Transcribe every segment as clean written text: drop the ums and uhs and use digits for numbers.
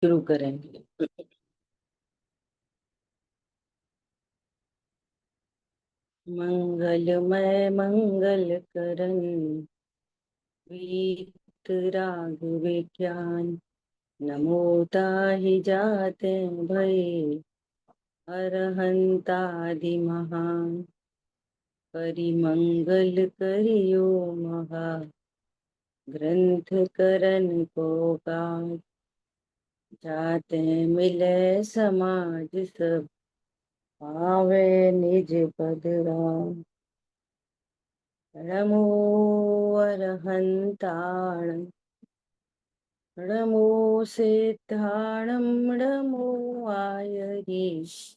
शुरू करेंगे। मंगलमय मंगल करण वीतराग विज्ञान, नमो ताहि जाते भय अरहंतादि महान। परिमंगल करियो महा ग्रंथ करन को काज, जाते मिले समाज सब पावे निज पद राम। नमो अरहंताण, नमो सिद्धाणं, नमो आयरीशाणं,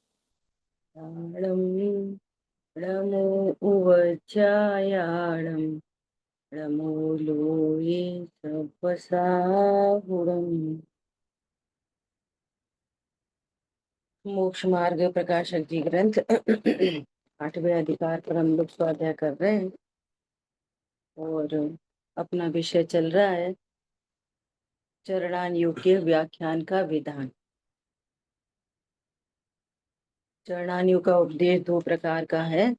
नमो उवज्रायाणं, नमो लोये सपसाहुरम्। मोक्ष मार्ग प्रकाशक जी ग्रंथ 8वें अधिकार पर हम लोग स्वाध्याय कर रहे हैं और अपना विषय चल रहा है चरणान के व्याख्यान का विधान। चरणान का उपदेश दो प्रकार का है।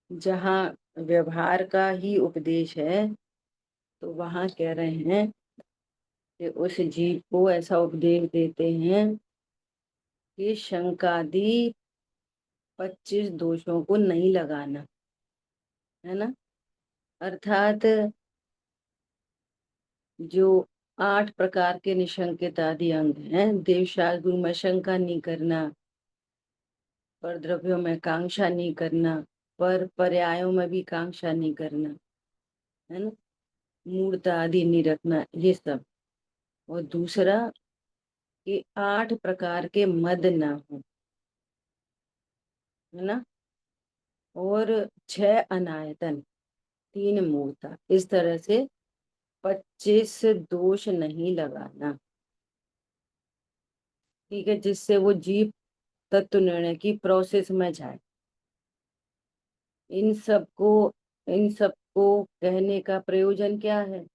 जहाँ व्यवहार का ही उपदेश है तो वहां कह रहे हैं कि उस जीव को ऐसा उपदेश देते हैं कि शंकादि 25 दोषों को नहीं लगाना, है ना। अर्थात जो 8 प्रकार के निशंकित आदि अंग हैं, देव शास्त्र में शंका नहीं करना, पर द्रव्यों में कांक्षा नहीं करना, पर पर्यायों में भी कांक्षा नहीं करना, है ना। मूर्ता आदि नहीं रखना, ये सब। और दूसरा कि 8 प्रकार के मद ना हो, है ना। और 6 अनायतन, 3 मूर्ता, इस तरह से 25 दोष नहीं लगाना। ठीक है, जिससे वो जीव तत्व निर्णय की प्रोसेस में जाए। इन सबको इन सबको कहने का प्रयोजन क्या है?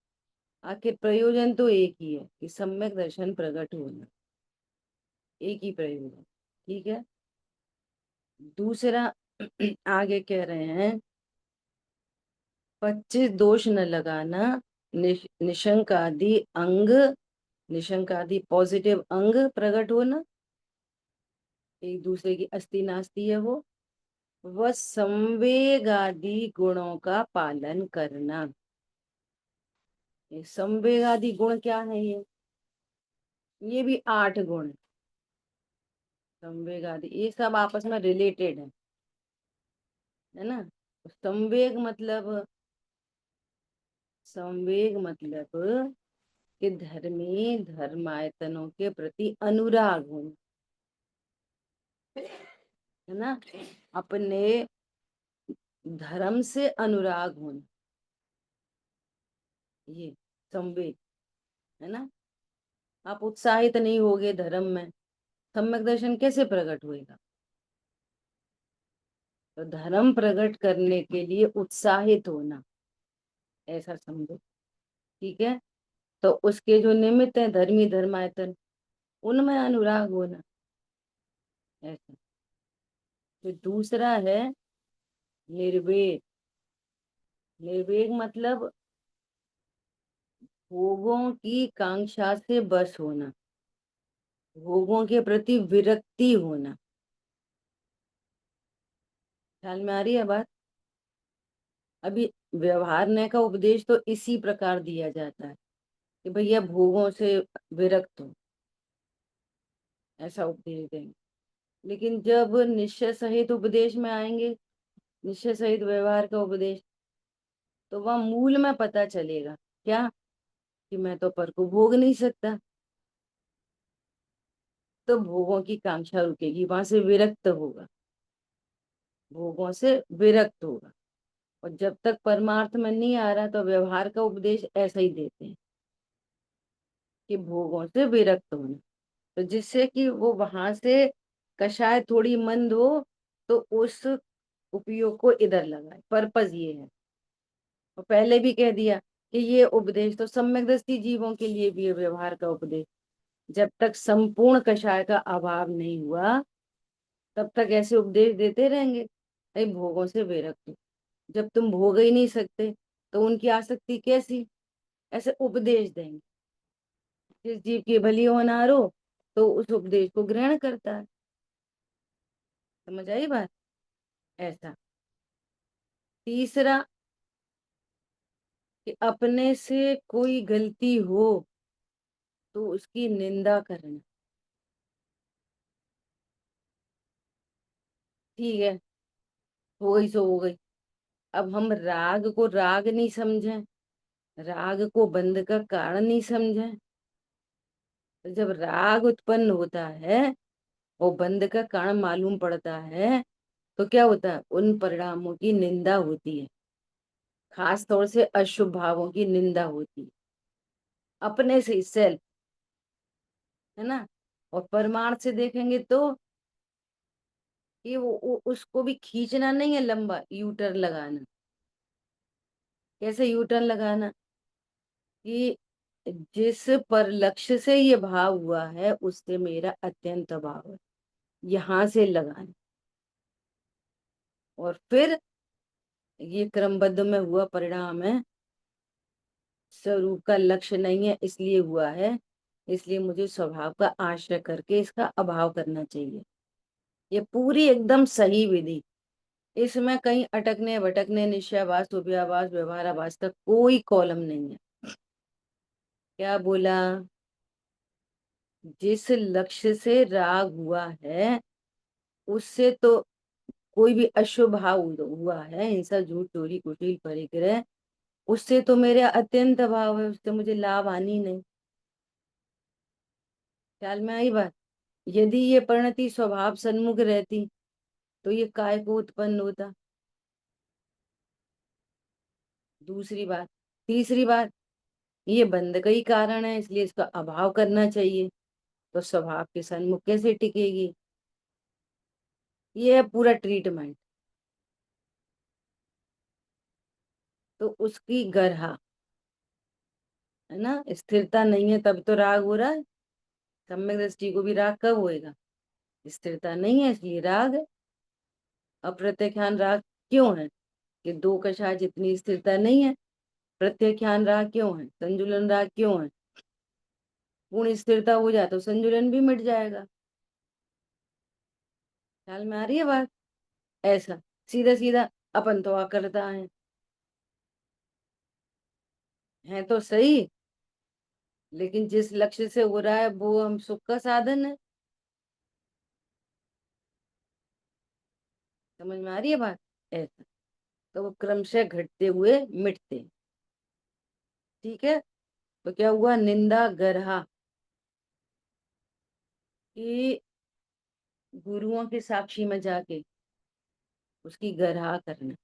आखिर प्रयोजन तो एक ही है कि सम्यक दर्शन प्रकट होना, एक ही प्रयोजन। ठीक है। दूसरा आगे कह रहे हैं 25 दोष न लगाना, निशंक आदि अंग, निशंक आदि पॉजिटिव अंग प्रकट होना, एक दूसरे की अस्ति नास्ति है वो। वह संवेग आदि गुणों का पालन करना। ये संवेग आदि गुण क्या है? ये भी 8 गुण। संवेग आदि ये सब आपस में रिलेटेड है ना। संवेग मतलब कि धर्मी धर्मायतनों के प्रति अनुराग होना, है ना। अपने धर्म से अनुराग होना, ये संवेग, है ना। आप उत्साहित नहीं होगे धर्म में, सम्यक दर्शन कैसे प्रकट होएगा? तो धर्म प्रकट करने के लिए उत्साहित होना, ऐसा समझो। ठीक है। तो उसके जो निमित्त है धर्मी धर्मायतन, उनमें अनुराग होना, ऐसा। तो दूसरा है निर्वेद। निर्वेद मतलब भोगों की कांक्षा से बस होना, भोगों के प्रति विरक्ति होना। ख्याल में आ रही है बात? अभी व्यवहारने का उपदेश तो इसी प्रकार दिया जाता है कि भैया भोगों से विरक्त हो, ऐसा उपदेश देंगे। लेकिन जब निश्चय सहित उपदेश में आएंगे, निश्चय सहित व्यवहार का उपदेश, तो वह मूल में पता चलेगा क्या? कि मैं तो पर को भोग नहीं सकता। तो भोगों की कांक्षा रुकेगी, वहां से विरक्त होगा, भोगों से विरक्त होगा। और जब तक परमार्थ में नहीं आ रहा तो व्यवहार का उपदेश ऐसा ही देते हैं कि भोगों से विरक्त होना, तो जिससे कि वो वहां से कषाय थोड़ी मंद हो, तो उस उपयोग को इधर लगाए। पर्पज ये है। और पहले भी कह दिया कि ये उपदेश तो सम्यक दृष्टि जीवों के लिए भी है, व्यवहार का उपदेश। जब तक संपूर्ण कषाय का अभाव नहीं हुआ तब तक ऐसे उपदेश देते रहेंगे, अरे भोगों से विरक्त हो। जब तुम भोग ही नहीं सकते तो उनकी आसक्ति कैसी, ऐसे उपदेश देंगे। जिस जीव की भली होनार हो तो उस उपदेश को ग्रहण करता है। समझ आई बात? ऐसा। तीसरा, कि अपने से कोई गलती हो तो उसकी निंदा करना। ठीक है, हो गई सो हो गई। अब हम राग को राग नहीं समझें, राग को बंध का कारण नहीं समझें, तो जब राग उत्पन्न होता है और बंध का कारण मालूम पड़ता है तो क्या होता है, उन परिणामों की निंदा होती है। खास तौर से अशुभ भावों की निंदा होती है, अपने से सेल्फ, है ना। और प्रमाण से देखेंगे तो कि वो उसको भी खींचना नहीं है, लंबा यूटर्न लगाना। कैसे यूटर्न लगाना, कि जिस पर लक्ष्य से ये भाव हुआ है उससे मेरा अत्यंत अभाव है, यहां से लगाना। और फिर ये क्रमबद्ध में हुआ परिणाम है, स्वरूप का लक्ष्य नहीं है इसलिए हुआ है, इसलिए मुझे स्वभाव का आश्रय करके इसका अभाव करना चाहिए। ये पूरी एकदम सही विधि, इसमें कहीं अटकने भटकने, निश्चयाभास, उभयाभास, व्यवहाराभास का कोई कॉलम नहीं है। क्या बोला, जिस लक्ष्य से राग हुआ है उससे तो कोई भी अशुभ भाव हुआ है, हिंसा, झूठ, चोरी, कुटिल, परिग्रह, उससे तो मेरे अत्यंत अभाव है, उससे मुझे लाभ हानि नहीं। ख्याल में आई बात? यदि ये परिणति स्वभाव सन्मुख रहती तो ये काय को उत्पन्न होता। दूसरी बात। तीसरी बात, ये बंध का ही कारण है इसलिए इसका अभाव करना चाहिए, तो स्वभाव के सन्मुख कैसे टिकेगी। ये है पूरा ट्रीटमेंट। तो उसकी गर्हा, है ना, स्थिरता नहीं है तब तो राग हो रहा है। सम्यक दृष्टि को भी राग कब होएगा, स्थिरता नहीं है इसलिए राग है। अप्रत्याख्यान राग क्यों है, कि दो कषाय जितनी स्थिरता नहीं है। प्रत्याख्यान राग क्यों है, संजुलन राग क्यों है, पूर्ण स्थिरता हो जाए तो संजुलन भी मिट जाएगा। ख्याल में आ रही है बात? ऐसा सीधा सीधा अपन तो करता है तो सही, लेकिन जिस लक्ष्य से हो रहा है वो हम सुख का साधन है। समझ में आ रही है बात? ऐसा। तो वो क्रमशः घटते हुए मिटते हैं। ठीक है। तो क्या हुआ, निंदा गर्हा, कि गुरुओं के साक्षी में जाके उसकी गर्हा करना,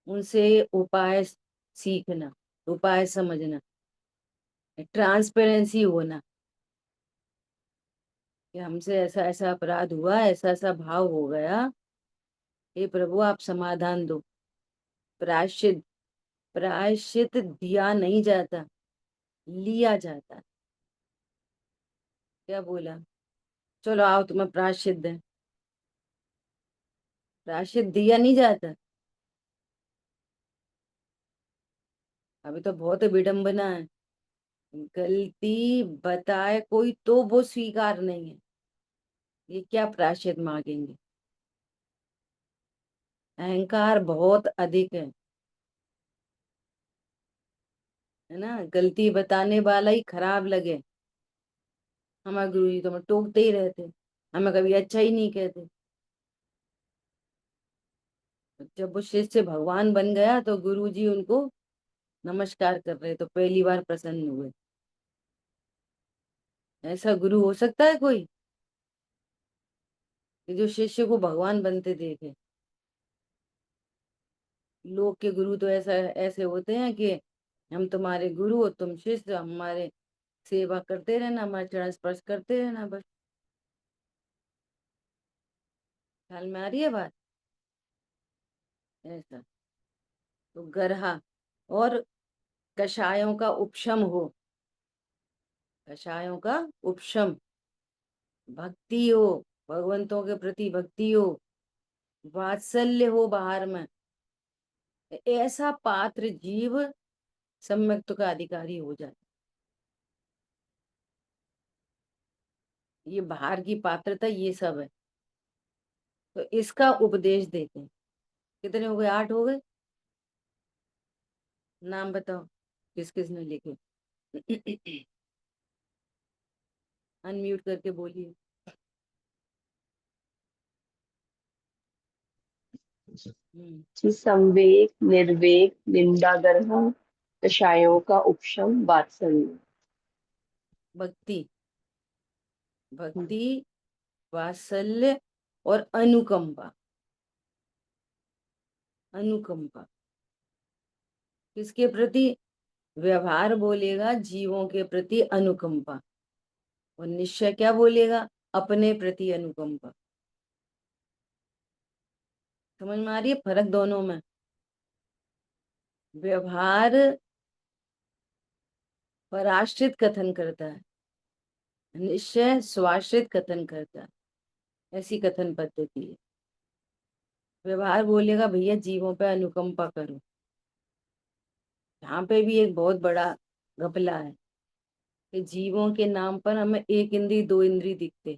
उनसे उपाय सीखना, उपाय समझना, ट्रांसपेरेंसी होना, कि हमसे ऐसा ऐसा अपराध हुआ, ऐसा ऐसा भाव हो गया, हे प्रभु आप समाधान दो। प्रायश्चित, प्रायश्चित दिया नहीं जाता, लिया जाता है। क्या बोला, चलो आओ तुम्हें प्रायश्चित दें, प्रायश्चित दिया नहीं जाता। अभी तो बहुत विडंबना है, गलती बताए कोई तो वो स्वीकार नहीं है, ये क्या प्रायश्चित मांगेंगे। अहंकार बहुत अधिक है ना। गलती बताने वाला ही खराब लगे, हमारे गुरु जी तो हमें टोकते ही रहते, हमें कभी अच्छा ही नहीं कहते। जब वो शिष्य भगवान बन गया तो गुरु जी उनको नमस्कार कर रहे तो पहली बार प्रसन्न हुए। ऐसा गुरु हो सकता है कोई, कि जो शिष्य को भगवान बनते देखे। लोग के गुरु तो ऐसा ऐसे होते हैं कि हम तुम्हारे गुरु हो, तुम शिष्य, हमारे सेवा करते रहना, हमारे चरण स्पर्श करते रहना बस। ख्याल में आ रही है बात? ऐसा। तो गर्हा और कषायों का उपशम हो, कषायों का उपशम, भक्ति हो, भगवंतों के प्रति भक्ति हो, वात्सल्य हो बाहर में, ऐसा पात्र जीव सम्यक्त का अधिकारी हो जाए। ये बाहर की पात्रता ये सब है। तो इसका उपदेश देते हैं। कितने हो गए? 8 हो गए। नाम बताओ किस किस ने लिखे। अनम्यूट करके बोलिए। हम्म। संवेग, निर्वेग, निंदागर्ह, कषायों का उपशम, वात्सल्य। भक्ति, भक्ति, वात्सल्य और अनुकंपा। अनुकंपा किसके प्रति? व्यवहार बोलेगा जीवों के प्रति अनुकंपा, और निश्चय क्या बोलेगा? अपने प्रति अनुकंपा। समझ में आ रही है फर्क दोनों में? व्यवहार पराश्रित कथन करता है, निश्चय स्वाश्रित कथन करता है। ऐसी कथन पद्धति है। व्यवहार बोलेगा भैया जीवों पे अनुकंपा करो। यहाँ पे भी एक बहुत बड़ा घपला है कि जीवों के नाम पर हमें एक इंद्री दो इंद्री दिखते,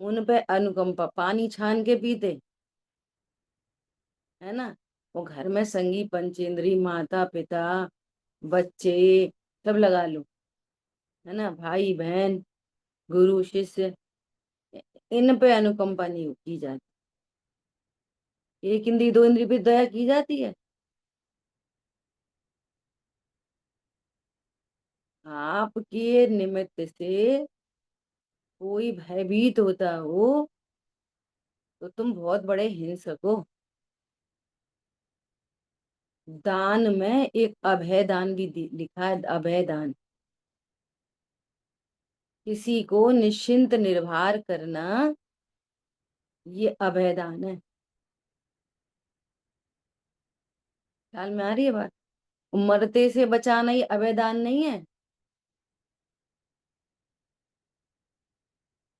उन पे अनुकंपा। पानी छान के पीते, है ना? वो घर में संगी पंचेंद्री, माता पिता बच्चे सब लगा लो, है ना, भाई बहन गुरु शिष्य, इन पे अनुकंपा नहीं की जाती। एक इंद्री दो इंद्री पे दया की जाती है? आपके निमित्त से कोई भयभीत होता हो तो तुम बहुत बड़े हिंसक हो। दान में एक अभय दान भी लिखा है, अभय दान। किसी को निश्चिंत निर्भर करना, ये अभय दान है। ख्याल में आ रही है बात? मरते से बचाना ये अभय दान नहीं है?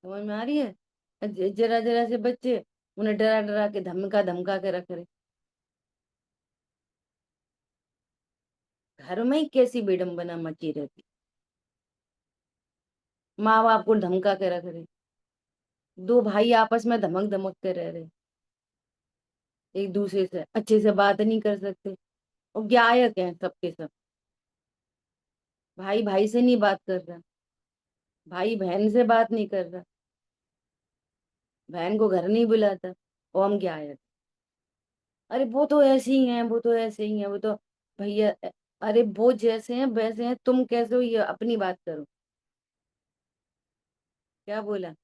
समझ में आ रही है? जरा जरा से बच्चे, उन्हें डरा डरा के धमका धमका के रख रहे। घर में ही कैसी विडंबना मची रहती। माँ बाप को धमका के रख रहे, दो भाई आपस में धमक धमक के रह रहे, एक दूसरे से अच्छे से बात नहीं कर सकते, और गायक हैं सबके सब। भाई भाई से नहीं बात कर रहा, भाई बहन से बात नहीं कर रहा, बहन को घर नहीं बुलाता, और हम गायक। अरे वो तो ऐसे ही हैं, वो तो ऐसे ही हैं, वो तो भैया, अरे वो जैसे हैं वैसे हैं, तुम कैसे हो ये अपनी बात करो। क्या बोला?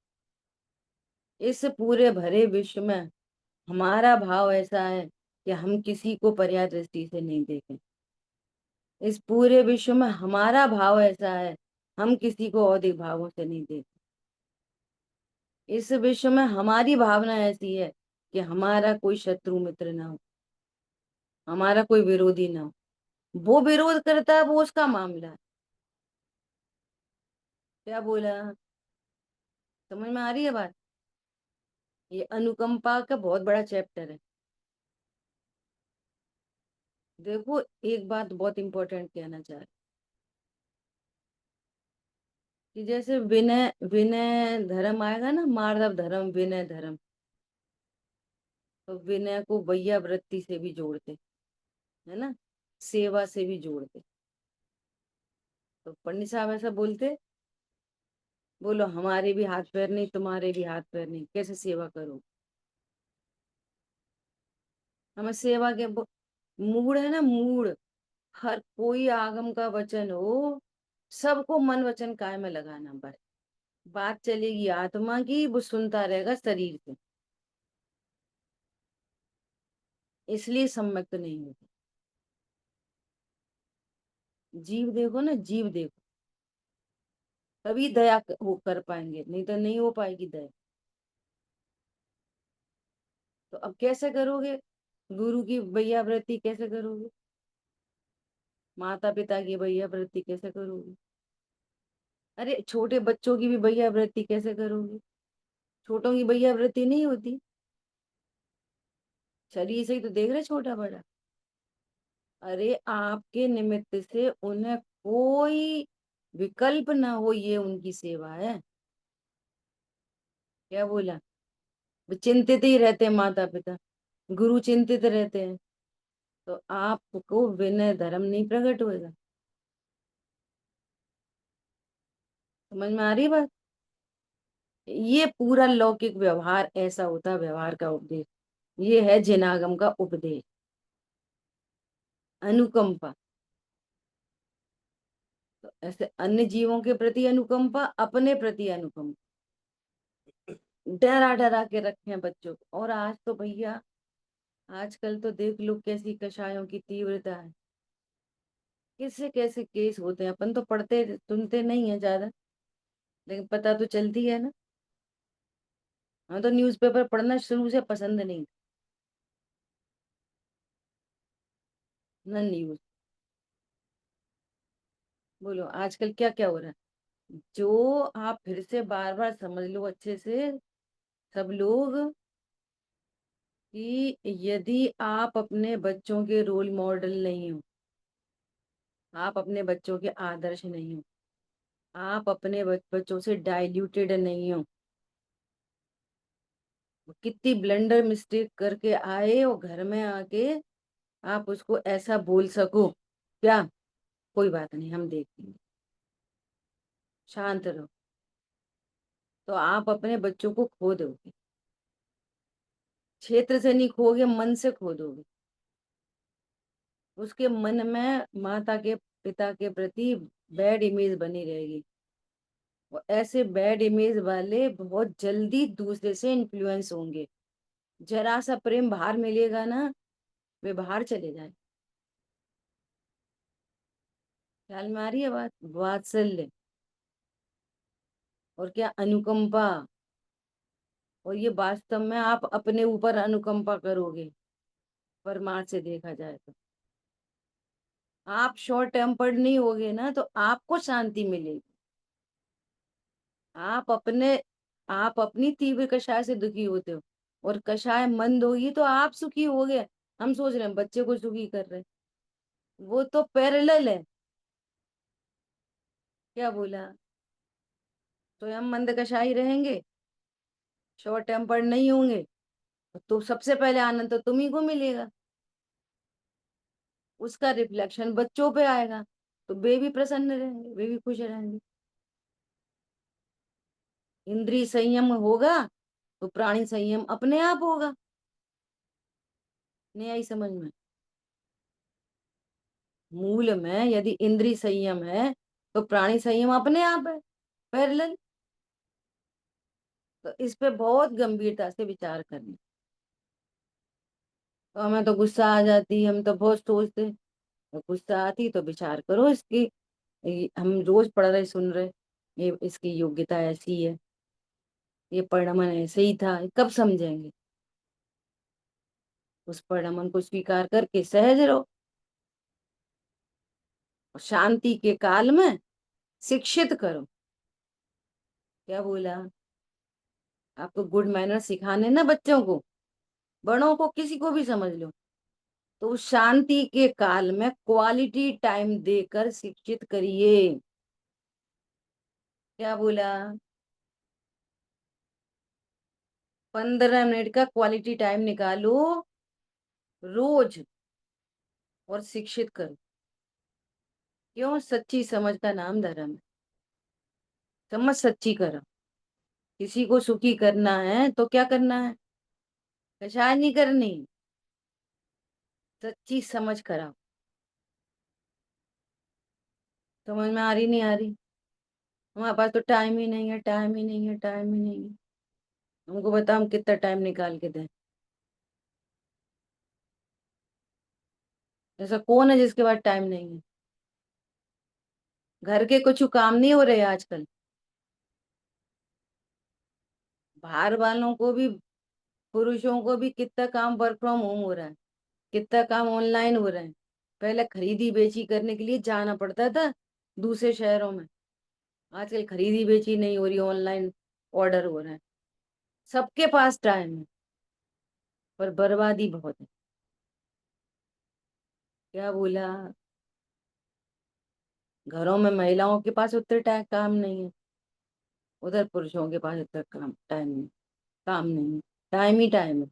इस पूरे भरे विश्व में हमारा भाव ऐसा है कि हम किसी को पर्याय दृष्टि से नहीं देखें। इस पूरे विश्व में हमारा भाव ऐसा है, हम किसी को अधिक भावों से नहीं देखें। इस विश्व में हमारी भावना ऐसी है कि हमारा कोई शत्रु मित्र ना हो, हमारा कोई विरोधी ना हो। वो विरोध करता है वो उसका मामला है। क्या बोला? समझ में आ रही है बात? ये अनुकंपा का बहुत बड़ा चैप्टर है। देखो एक बात बहुत इंपॉर्टेंट कहना चाह रही, कि जैसे विनय विनय धर्म आएगा ना, मार्दव धर्म विनय धर्म, तो विनय को वैया वृत्ति से भी जोड़ते, है ना, सेवा से भी जोड़ते। तो पंडित साहब ऐसा बोलते, बोलो हमारे भी हाथ पैर नहीं, तुम्हारे भी हाथ पैर नहीं, कैसे सेवा करो? हमें सेवा के मूड है ना, मूड। हर कोई आगम का वचन हो, सबको मन वचन काय में लगाना, बस बात चलेगी आत्मा की, वो सुनता रहेगा शरीर से। इसलिए सम्यक तो नहीं होती। जीव देखो ना, जीव देखो, तभी दया वो कर पाएंगे, नहीं तो नहीं हो पाएगी दया। तो अब कैसे करोगे? गुरु की वैयावृत्ति कैसे करोगे? माता पिता की भैया वृत्ति कैसे करोगी? अरे छोटे बच्चों की भी भैया वृत्ति कैसे करोगी? छोटों की भैया वृत्ति नहीं होती। शरीर से ही तो देख रहे छोटा बड़ा। अरे आपके निमित्त से उन्हें कोई विकल्प ना हो, ये उनकी सेवा है। क्या बोला? वो चिंतित ही रहते हैं माता पिता, गुरु चिंतित रहते हैं, तो आपको विनय धर्म नहीं प्रकट होएगा। समझ में आ रही बात? ये पूरा लौकिक व्यवहार ऐसा होता है, व्यवहार का उपदेश। ये है जिनागम का उपदेश। अनुकंपा। तो ऐसे अन्य जीवों के प्रति अनुकंपा, अपने प्रति अनुकंपा। डरा डरा के रखे हैं बच्चों को। और आज तो भैया, आजकल तो देख लो कैसी कषायों की तीव्रता है। कैसे कैसे केस होते हैं, अपन तो पढ़ते सुनते नहीं है ज्यादा, लेकिन पता तो चलती है ना। हाँ, तो न्यूज़पेपर पढ़ना शुरू से पसंद नहीं ना न्यूज। बोलो आजकल क्या क्या हो रहा है, जो आप फिर से बार बार समझ लो अच्छे से, सब लोग, कि यदि आप अपने बच्चों के रोल मॉडल नहीं हो, आप अपने बच्चों के आदर्श नहीं हो, आप अपने बच्चों से डाइल्यूटेड नहीं हो, वो कितनी ब्लंडर मिस्टेक करके आए और घर में आके आप उसको ऐसा बोल सको, क्या कोई बात नहीं हम देख लेंगे, शांत रहो, तो आप अपने बच्चों को खो दोगे। क्षेत्र से नहीं खोगे, मन से खो दोगे। उसके मन में माता के पिता के प्रति बैड इमेज बनी रहेगी। और ऐसे बैड इमेज वाले बहुत जल्दी दूसरे से इन्फ्लुएंस होंगे। जरा सा प्रेम बाहर मिलेगा ना, वे बाहर चले जाए। ख्याल में आ रही है बात? वात्सल्य और क्या अनुकंपा। और ये वास्तव में आप अपने ऊपर अनुकंपा करोगे, परमार्थ से देखा जाए तो। आप शॉर्ट टेम्पर्ड नहीं होगे ना, तो आपको शांति मिलेगी। आप अपने, आप अपनी तीव्र कषाय से दुखी होते हो, और कषाय मंद होगी तो आप सुखी होगे। हम सोच रहे हैं बच्चे को सुखी कर रहे हैं, वो तो पैरेलल है। क्या बोला? तो हम मंद कषाय रहेंगे, शॉर्ट टेम्पर्ड नहीं होंगे, तो सबसे पहले आनंद तो तुम्ही को मिलेगा। उसका रिफ्लेक्शन बच्चों पे आएगा, तो वे भी प्रसन्न रहेंगे, वे भी खुश रहेंगे। इंद्रिय संयम होगा तो प्राणी संयम अपने आप होगा। नहीं आई समझ में? मूल में यदि इंद्रिय संयम है तो प्राणी संयम अपने आप है, पैरेलल। तो इस पे बहुत गंभीरता से विचार करना। तो हमें तो गुस्सा आ जाती, हम तो बहुत सोचते, तो गुस्सा आती तो विचार करो इसकी। हम रोज पढ़ रहे सुन रहे, ये इसकी योग्यता ऐसी है, ये परिणमन ऐसे ही था, कब समझेंगे? उस परिणमन को स्वीकार करके सहज रहो। और शांति के काल में शिक्षित करो। क्या बोला? आपको गुड मैनर सिखाने ना बच्चों को, बड़ों को, किसी को भी समझ लो, तो उस शांति के काल में क्वालिटी टाइम देकर शिक्षित करिए। क्या बोला? 15 मिनट का क्वालिटी टाइम निकालो रोज, और शिक्षित करो। क्यों? सच्ची समझ का नाम धर्म है। समझ सच्ची करो। किसी को सुखी करना है तो क्या करना है? कछाय नहीं करनी, सच्ची समझ कराओ। समझ में आ रही नहीं आ रही? हमारे पास तो टाइम ही नहीं है, टाइम ही नहीं है, टाइम ही नहीं है। हमको बता, हम कितना टाइम निकाल के दें? ऐसा कौन है जिसके पास टाइम नहीं है? घर के कुछ काम नहीं हो रहे आजकल? बाहर वालों को भी, पुरुषों को भी कितना काम वर्क फ्रॉम होम हो रहा है, कितना काम ऑनलाइन हो रहा है। पहले खरीदी बेची करने के लिए जाना पड़ता था दूसरे शहरों में। आजकल खरीदी बेची नहीं हो रही, ऑनलाइन ऑर्डर हो रहा है। सबके पास टाइम है, पर बर्बादी बहुत है। क्या बोला? घरों में महिलाओं के पास उतने टाइम काम नहीं है, उधर पुरुषों के पास उतना टाइम नहीं, काम नहीं है। टाइम ही टाइम है।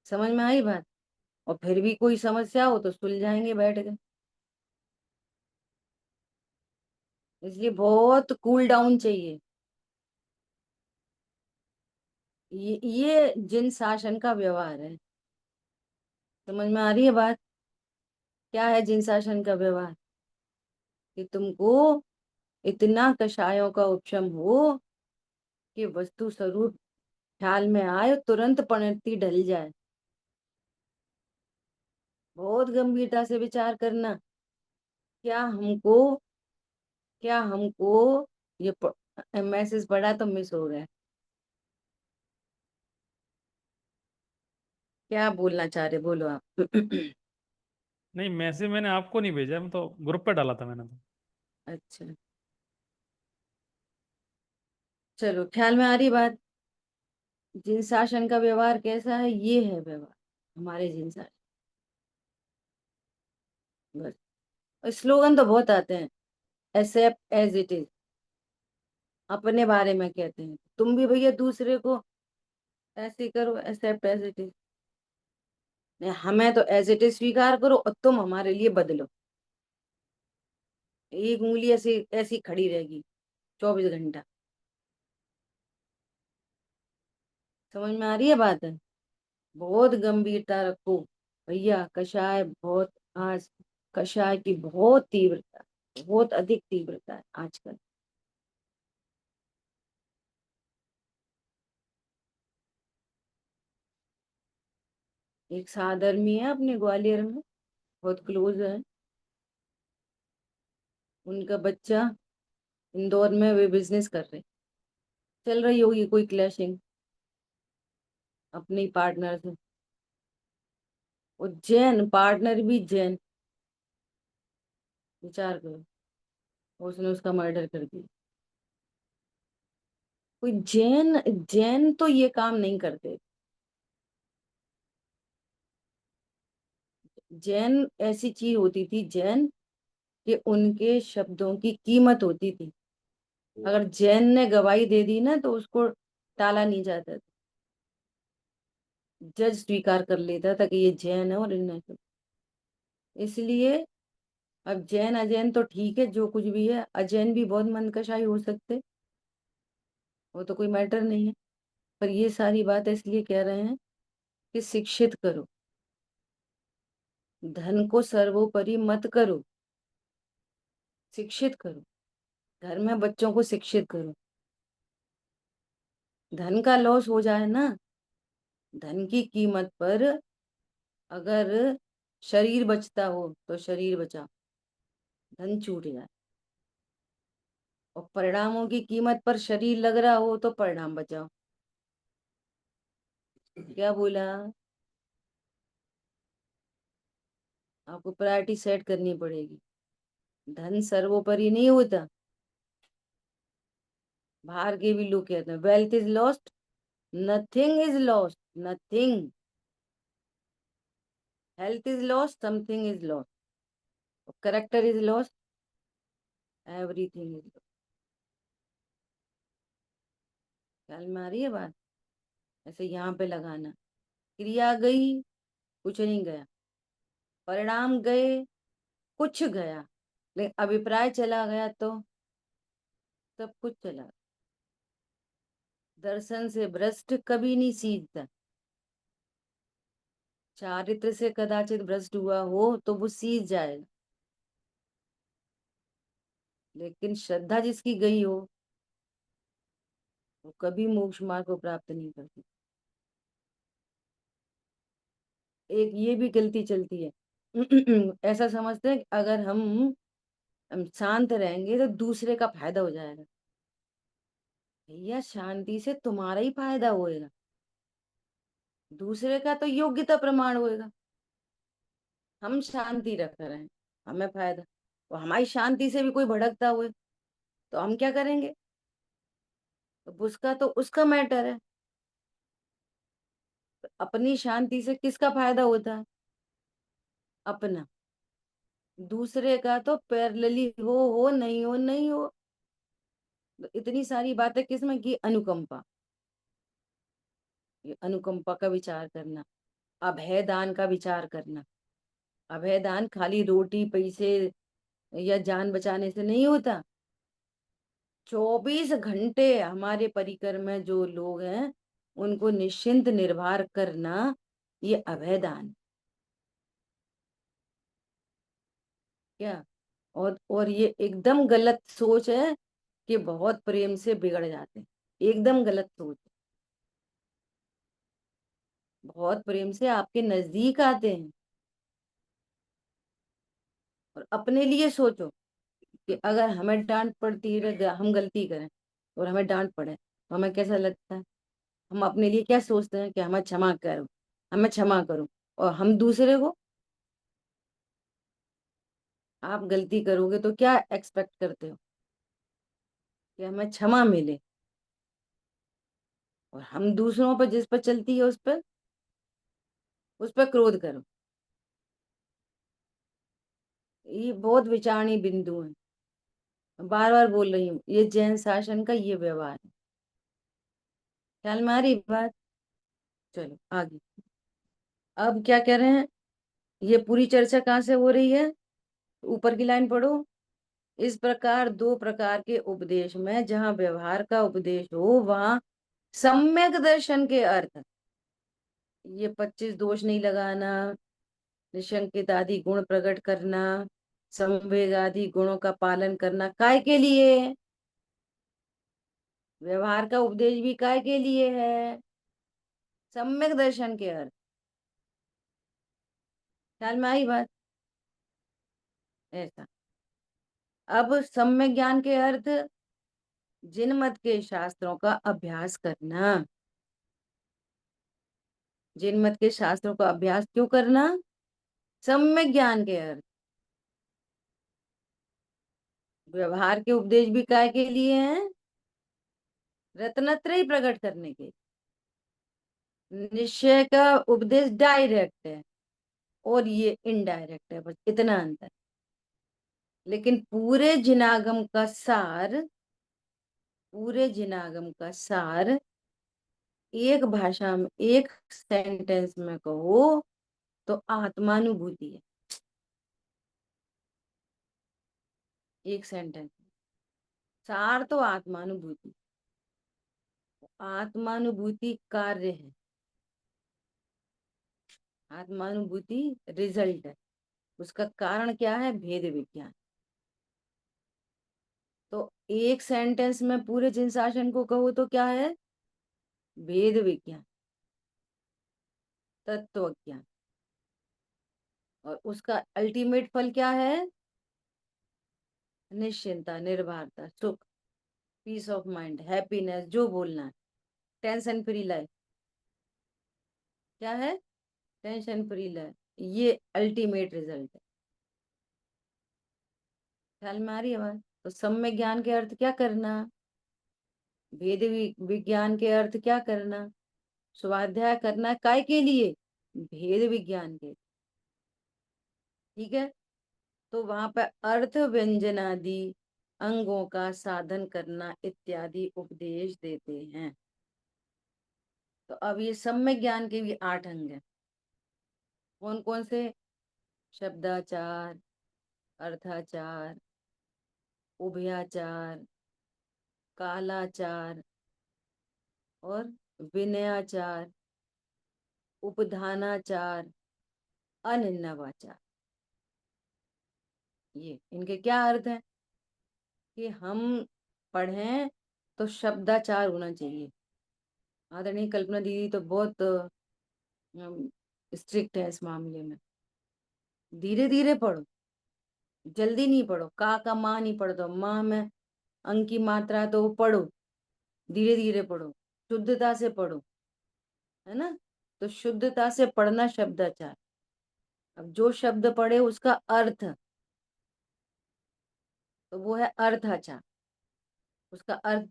समझ में आई बात? और फिर भी कोई समस्या हो तो सुलझाएंगे बैठ के। इसलिए बहुत कूल डाउन चाहिए। ये जिन शासन का व्यवहार है। समझ में आ रही है बात? क्या है जिन शासन का व्यवहार? कि तुमको इतना कषायों का उपशम हो कि वस्तु स्वरूप ख्याल में आए, तुरंत पंक्ति ढल जाए। बहुत गंभीरता से विचार करना। क्या हमको क्या हमको ये मैसेज पढ़ा तो मिस हो गया। क्या बोलना चाह रहे, बोलो आप। नहीं, मैसेज मैंने आपको नहीं भेजा, मैं तो ग्रुप पे डाला था मैंने तो। अच्छा, चलो, ख्याल में आ रही बात? जिन शासन का व्यवहार कैसा है, ये है व्यवहार हमारे जिन शासन। बस स्लोगन तो बहुत आते हैं। एक्सेप्ट एज इट इज, अपने बारे में कहते हैं। तुम भी भैया दूसरे को ऐसे ही करो, एक्सेप्ट एज इट इज। हमें तो एज इट इज स्वीकार करो और तुम हमारे लिए बदलो। एक उंगली ऐसी ऐसी खड़ी रहेगी 24 घंटा। समझ में आ रही है बात? है बहुत गंभीरता रखो भैया। कषाय बहुत आज कषाय की बहुत तीव्रता, बहुत अधिक तीव्रता है आजकल। एक साधर्मी है अपने ग्वालियर में, बहुत क्लोज है। उनका बच्चा इंदौर में, वे बिजनेस कर रहे। चल रही होगी कोई क्लैशिंग अपनी पार्टनर से। वो जैन पार्टनर भी जैन। विचार करो, उसने उसका मर्डर कर दिया। कोई जैन जैन तो ये काम नहीं करते। जैन ऐसी चीज होती थी, जैन कि उनके शब्दों की कीमत होती थी। अगर जैन ने गवाही दे दी ना तो उसको टाला नहीं जाता था। जज स्वीकार कर लेता था कि ये जैन है और इन्हें तो। इसलिए अब जैन अजैन तो ठीक है, जो कुछ भी है, अजैन भी बहुत मनकशाई हो सकते, वो तो कोई मैटर नहीं है। पर ये सारी बात इसलिए कह रहे हैं कि शिक्षित करो, धन को सर्वोपरि मत करो। शिक्षित करो, घर में बच्चों को शिक्षित करो। धन का लॉस हो जाए ना, धन की कीमत पर अगर शरीर बचता हो तो शरीर बचाओ, धन छूट जाए। और परिणामों की कीमत पर शरीर लग रहा हो तो परिणाम बचाओ। क्या बोला? आपको प्रायोरिटी सेट करनी पड़ेगी। धन सर्वोपरि नहीं होता। बाहर के भी लोग कहते हैं wealth is lost, nothing is lost, nothing. Health is lost, something is lost. Character is lost, everything is lost. ख्याल में आ रही है बात? ऐसे यहाँ पे लगाना। क्रिया गई, कुछ नहीं गया। परिणाम गए, कुछ गया। लेकिन अभिप्राय चला गया तो सब कुछ चला। दर्शन से भ्रष्ट कभी नहीं सीखता। चारित्र से कदाचित भ्रष्ट हुआ हो तो वो सीख जाएगा। लेकिन श्रद्धा जिसकी गई हो, वो कभी मोक्ष मार्ग को प्राप्त नहीं करती। एक ये भी गलती चलती है। ऐसा समझते हैं कि अगर हम शांत रहेंगे तो दूसरे का फायदा हो जाएगा। भैया शांति से तुम्हारा ही फायदा होएगा, दूसरे का तो योग्यता प्रमाण होएगा। हम शांति रख रहे हैं, हमें फायदा, तो हमारी शांति से भी कोई भड़कता हुए तो हम क्या करेंगे? तो उसका तो उसका मैटर है। तो अपनी शांति से किसका फायदा होता है? अपना। दूसरे का तो पैरेलली हो नहीं हो नहीं हो। तो इतनी सारी बातें किसमें की? अनुकंपा। ये अनुकंपा का विचार करना, अभय दान का विचार करना। अभय दान खाली रोटी पैसे या जान बचाने से नहीं होता। 24 घंटे हमारे परिकर में जो लोग हैं उनको निश्चिंत निर्भर करना, ये अभय दान। क्या? और ये एकदम गलत सोच है कि बहुत प्रेम से बिगड़ जाते हैं। एकदम गलत सोच है। बहुत प्रेम से आपके नजदीक आते हैं। और अपने लिए सोचो कि अगर हमें डांट पड़ती है, हम गलती करें और हमें डांट पड़े तो हमें कैसा लगता है? हम अपने लिए क्या सोचते हैं? कि हमें क्षमा करो, हमें क्षमा करो। और हम दूसरे को, आप गलती करोगे तो क्या एक्सपेक्ट करते हो? कि हमें क्षमा मिले। और हम दूसरों पर, जिस पर चलती है उस पर क्रोध करो। ये बहुत विचारणीय बिंदु है। बार बार बोल रही हूँ, ये जैन शासन का ये व्यवहार है। ख्याल में आ रही बात? चलो आगे। अब क्या कह रहे हैं? ये पूरी चर्चा कहाँ से हो रही है? ऊपर की लाइन पढ़ो। इस प्रकार दो प्रकार के उपदेश में जहाँ व्यवहार का उपदेश हो वहां सम्यक दर्शन के अर्थ, ये 25 दोष नहीं लगाना, निशंकित आदि गुण प्रकट करना, संवेग आदि गुणों का पालन करना, काय के लिए? व्यवहार का उपदेश भी काय के लिए है? सम्यक दर्शन के अर्थ। ख्याल में आई बात? ऐसा। अब सम्यक ज्ञान के अर्थ, जिन मत के शास्त्रों का अभ्यास करना। जिन मत के शास्त्रों का अभ्यास क्यों करना? सम्यक ज्ञान के अर्थ। व्यवहार के उपदेश भी काय के लिए हैं? रत्नत्रय प्रकट करने के। निश्चय का उपदेश डायरेक्ट है और ये इनडायरेक्ट है, बस इतना अंतर। लेकिन पूरे जिनागम का सार एक भाषा में, एक सेंटेंस में कहो तो आत्मानुभूति है। एक सेंटेंस सार तो आत्मानुभूति। आत्मानुभूति कार्य है, आत्मानुभूति रिजल्ट है। उसका कारण क्या है? भेद विज्ञान। तो एक सेंटेंस में पूरे जिन शासन को कहो तो क्या है? भेद विज्ञान, तत्व ज्ञान। और उसका अल्टीमेट फल क्या है? निश्चिंता, निर्भरता, सुख, पीस ऑफ माइंड, हैप्पीनेस, जो बोलना है। Tension free life. क्या है? Tension free life. ये अल्टीमेट रिजल्ट है। ख्याल में आ रही है बात? तो सम्यक ज्ञान के अर्थ क्या करना? भेद विज्ञान के अर्थ क्या करना? स्वाध्याय करना है, काय के लिए? भेद विज्ञान के। ठीक है। तो वहां पर अर्थ व्यंजनादि अंगों का साधन करना इत्यादि उपदेश देते हैं। तो अब ये सम्यक ज्ञान के भी 8 अंग हैं। कौन कौन से? शब्दाचार, अर्थाचार, उभयाचार, कालाचार और विनयाचार, उपधानाचार, अनिन्नवाचार। ये इनके क्या अर्थ है? कि हम पढ़ें तो शब्दाचार होना चाहिए। आदरणीय कल्पना दीदी तो बहुत स्ट्रिक्ट है इस मामले में। धीरे धीरे पढ़ो, जल्दी नहीं पढ़ो। का माँ नहीं पढ़ दो, माँ में अंक की मात्रा है तो वो पढ़ो, धीरे धीरे पढ़ो, शुद्धता से पढ़ो, है ना? तो शुद्धता से पढ़ना शब्दाचार। अब जो शब्द पढ़े उसका अर्थ, तो वो है अर्थाचार, उसका अर्थ।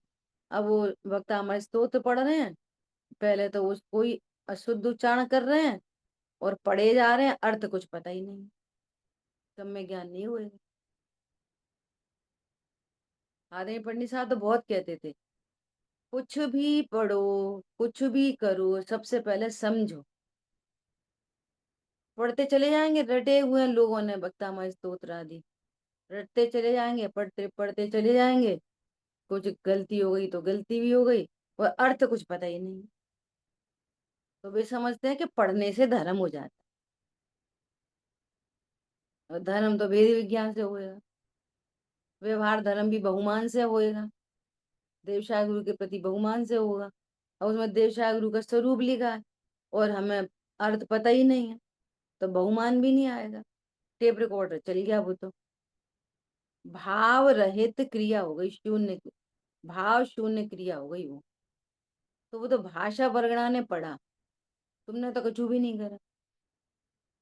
अब वो वक्ता हमारे स्तोत्र पढ़ रहे हैं, पहले तो उसको ही अशुद्ध उच्चारण कर रहे हैं और पढ़े जा रहे हैं, अर्थ कुछ पता ही नहीं, सब में ज्ञान नहीं हुए। आदमी पंडित साहब तो बहुत कहते थे, कुछ भी पढ़ो, कुछ भी करो, सबसे पहले समझो। पढ़ते चले जाएंगे, रटे हुए हैं लोगों ने भक्तामय स्तोत्र आदि, रटते चले जाएंगे, पढ़ते पढ़ते चले जाएंगे, कुछ गलती हो गई तो गलती भी हो गई और अर्थ कुछ पता ही नहीं। तो वे समझते हैं कि पढ़ने से धर्म हो जाता है, और धर्म तो वेद विज्ञान से होएगा, व्यवहार धर्म भी बहुमान से होएगा, देवशाह गुरु के प्रति बहुमान से होगा। और उसमें देवशाह गुरु का स्वरूप लिखा है और हमें अर्थ पता ही नहीं है, तो बहुमान भी नहीं आएगा। टेप रिकॉर्डर चल गया वो तो, भाव रहित क्रिया हो गई, शून्य, भाव शून्य क्रिया हो गई वो। तो वो तो भाषा वर्गणा ने पढ़ा, तुमने तो कुछ भी नहीं करा।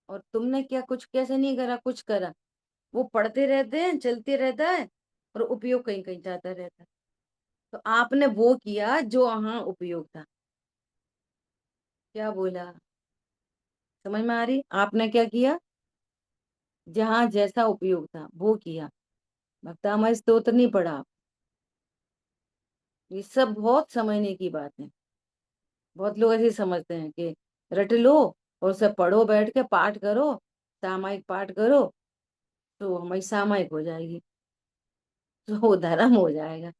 और तुमने क्या कुछ कैसे नहीं करा, कुछ करा, वो पढ़ते रहते हैं, चलते रहता है और उपयोग कहीं कहीं जाता रहता है। तो आपने वो किया जो वहां उपयोग था। क्या बोला, समझ में आ रही, आपने क्या किया, जहां जैसा उपयोग था वो किया। भक्तामय स्तोत्र नहीं पढ़ा आप। ये सब बहुत समझने की बात है। बहुत लोग ऐसे समझते हैं कि रट लो और सब पढ़ो, बैठ के पाठ करो, सामायिक पाठ करो तो हमारी सामायिक हो जाएगी, तो वो धर्म हो जाएगा।